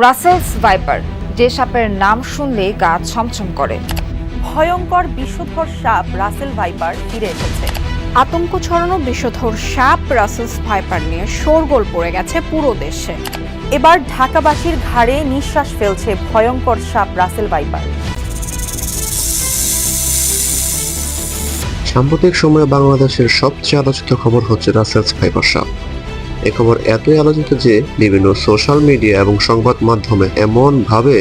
Russell's viper, যে সাপের নাম শুনলেই গা ছমছম করে। ভয়ঙ্কর বিষধর সাপ রাসেল ভাইপার ফিরে এসেছে। আতঙ্ক ছড়ানো বিষধর সাপ রাসেলস ভাইপার নিয়ে শোরগোল পড়ে গেছে পুরো দেশে। এবার ঢাকাবাসীর ঘাড়ে নিঃশ্বাস ফেলছে ভয়ঙ্কর সাপ রাসেল ভাইপার। সাম্প্রতিক সময়ে বাংলাদেশের সবচেয়ে আলোচিত খবর হচ্ছে রাসেলস ভাইপার সাপ। এ খবর এতই আলোচিত যে বিভিন্ন সোশ্যাল মিডিয়া এবং সংবাদ মাধ্যমে এমন ভাবে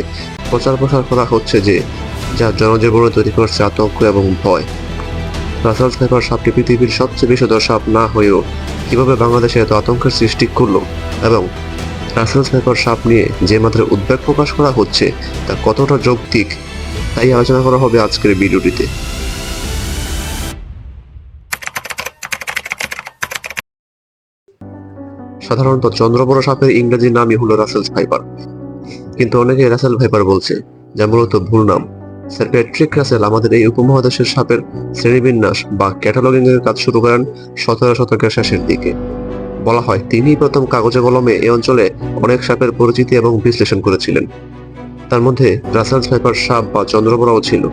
প্রচার প্রসার করা হচ্ছে যে যা জনজীবনে তৈরি করছে আতঙ্ক এবং ভয়। রাসেলস ভাইপার সাপটি পৃথিবীর সবচেয়ে বিষধর সাপ না হয়েও কিভাবে বাংলাদেশে এত আতঙ্কের সৃষ্টি করলো এবং রাসেলস ভাইপার সাপ নিয়ে যে মাত্রায় উদ্বেগ প্রকাশ করা হচ্ছে তা কতটা যৌক্তিক, তাই আলোচনা করা হবে আজকের ভিডিওটিতে। সাধারণত চন্দ্রবড় সাপের ইংরেজি নামই হলো রাসেলস ভাইপার, কিন্তু অনেকে রাসেল ভাইপার বলছে, যা মূলত ভুল নাম। স্যার প্যাট্রিক রাসেল আমাদের এই উপমহাদেশের সাপের শ্রেণীবিন্যাস বা ক্যাটালগিং এর কাজ শুরু করেন 17 শতকের শেষের দিকে। বলা হয় তিনিই প্রথম কাগজে কলমে এই অঞ্চলে অনেক সাপের পরিচিতি এবং বিশ্লেষণ করেছিলেন। তার মধ্যে রাসেলস ভাইপার সাপ বা চন্দ্রবড়াও ছিল।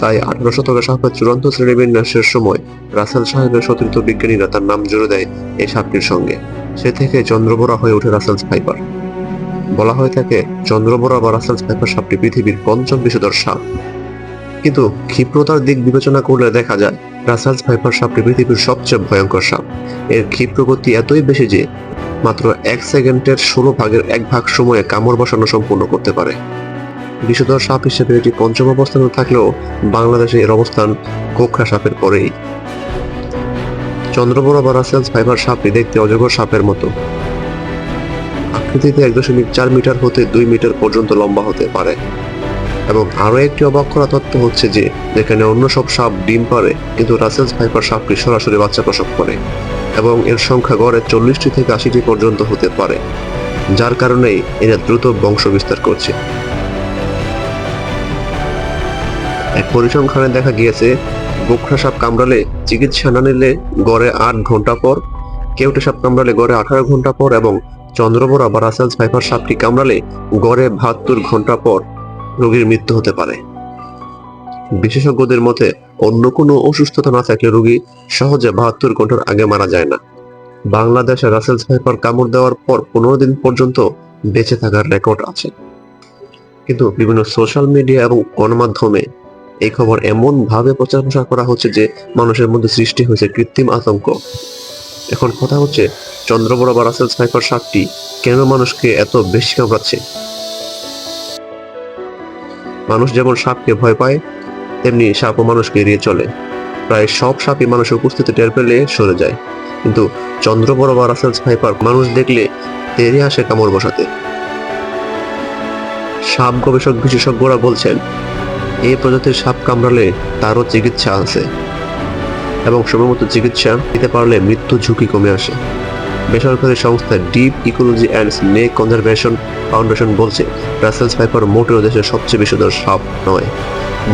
তাই 18 শতকের সাপের চূড়ান্ত শ্রেণীবিন্যাসের সময় রাসেল সাহেবের সতীর্থ বিজ্ঞানীরা তার নাম জুড়ে দেয় এই সাপটির সঙ্গে। সে থেকে চন্দ্রবড়া হয়ে ওঠে রাসেলস ভাইপার। বলা হয়ে থাকে চন্দ্রবড়া বা রাসেলস ভাইপার সাপটি পৃথিবীর পঞ্চম বিষধর সাপ, কিন্তু ক্ষিপ্রতার দিক বিবেচনা করলে দেখা যায় রাসেলস ভাইপার সাপটি পৃথিবীর সবচেয়ে ভয়ঙ্কর সাপ। এর ক্ষিপ্র গতি এতই বেশি যে মাত্র 1 সেকেন্ডের 16 ভাগের 1 ভাগ সময়ে কামড় বসানো সম্পূর্ণ করতে পারে। বিষধর সাপ হিসেবে এটি পঞ্চম অবস্থানে থাকলেও বাংলাদেশে এর অবস্থান গোখরা সাপের পরেই। চন্দ্রবড়া বা রাসেলস ভাইপার সাপটি দেখতে অজগর সাপের মতো। আকৃতিতে 1.4 মিটার হতে 2 মিটার পর্যন্ত লম্বা হতে পারে। এবং আরো একটি অবাক করা তথ্য হচ্ছে যে যেখানে অন্য সব সাপ ডিম পারে, কিন্তু রাসেলস ভাইপার সাপটি সরাসরি বাচ্চা প্রসব করে এবং এর সংখ্যা গড়ে 40টি থেকে 80টি পর্যন্ত হতে পারে, যার কারণেই এরা দ্রুত বংশ বিস্তার করছে। এক পরিসংখ্যানে দেখা গিয়েছে গোখরা সাপ কামড়ালে চিকিৎসা না নিলে গড়ে 8 ঘন্টা পর, কেউটে সাপ কামড়ালে গড়ে 18 ঘন্টা পর এবং চন্দ্রবড়া বা রাসেলস ভাইপার সাপটি কামড়ালে গড়ে 72 ঘন্টা পর রোগীর মৃত্যু হতে পারে। বিশেষজ্ঞদের মতে অন্য কোনো অসুস্থতা না থাকলে রোগী সহজে 72 ঘন্টার আগে মারা যায় না। বাংলাদেশে রাসেলস ভাইপার কামড় দেওয়ার পর 15 দিন পর্যন্ত বেঁচে থাকার রেকর্ড আছে। কিন্তু বিভিন্ন সোশ্যাল মিডিয়া এবং গণমাধ্যমে এই খবর এমন ভাবে প্রচার প্রসার করা হচ্ছে যে মানুষের মধ্যে সৃষ্টি হয়েছে কৃত্রিম আতঙ্ক। এখন কথা হচ্ছে চন্দ্রবড়া বা রাসেলস ভাইপার সাপটি কেন মানুষকে এত বেশি কামড়াচ্ছে? মানুষ যেমন সাপকে ভয় পায়, তেমনি সাপও মানুষকে এড়িয়ে চলে। প্রায় সব সাপই মানুষের উপস্থিতি টের পেলে সরে যায়, কিন্তু চন্দ্রবড়া বা রাসেলস ভাইপার মানুষ দেখলে তেড়ে আসে কামড় বসাতে। সাপ গবেষক বিশেষজ্ঞরা বলছেন এই প্রজাতির সাপ কামড়ালে তারও চিকিৎসা আছে এবং সময়মতো চিকিৎসা দিতে পারলে মৃত্যু ঝুঁকি কমে আসে। বেসরকারি সংস্থা deep ecology and snake conservation foundation বলছে রাসেলস ভাইপার মোটেও দেশের সবচেয়ে বিষধর সাপ নয়,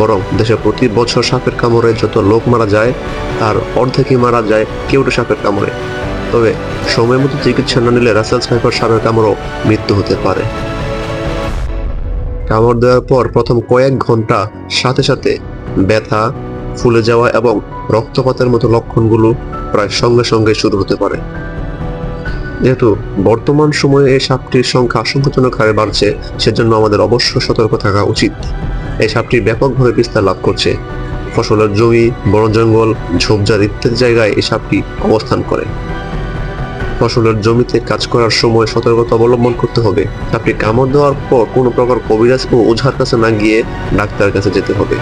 বরং দেশে প্রতি বছর সাপের কামড়ে যত লোক মারা যায় তার অর্ধেকই মারা যায় কেউটে সাপের কামড়ে। তবে সময় মতো চিকিৎসা না নিলে রাসেলস ভাইপার সাপের কামড়ও মৃত্যু হতে পারে। কামড় দেওয়ার পর প্রথম কয়েক ঘন্টা সাথে সাথে ব্যথা, ফুলে যাওয়া এবং রক্তপাতের মতো লক্ষণগুলো প্রায় সঙ্গে সঙ্গে শুরু হতে পারে। যেহেতু বর্তমান সময়ে এই সাপটির সংখ্যা আশঙ্কাজনক হারে বাড়ছে, সেজন্য আমাদের অবশ্য সতর্ক থাকা উচিত। এই সাপটি ব্যাপকভাবে বিস্তার লাভ করছে। ফসলের জমি, বন জঙ্গল, ঝোপঝাড় ইত্যাদি জায়গায় এই সাপটি অবস্থান করে। ফসলের জমিতে কাজ করার সময় সতর্কতা অবলম্বন করতে হবে। সাপটি কামড় দেওয়ার পর কোনো প্রকার কবিরাজ ও ওঝার কাছে না গিয়ে ডাক্তারের কাছে যেতে হবে।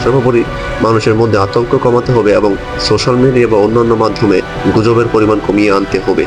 সর্বোপরি মানুষের মধ্যে আতঙ্ক কমাতে হবে এবং সোশ্যাল মিডিয়া বা অন্যান্য মাধ্যমে গুজবের পরিমাণ কমিয়ে আনতে হবে।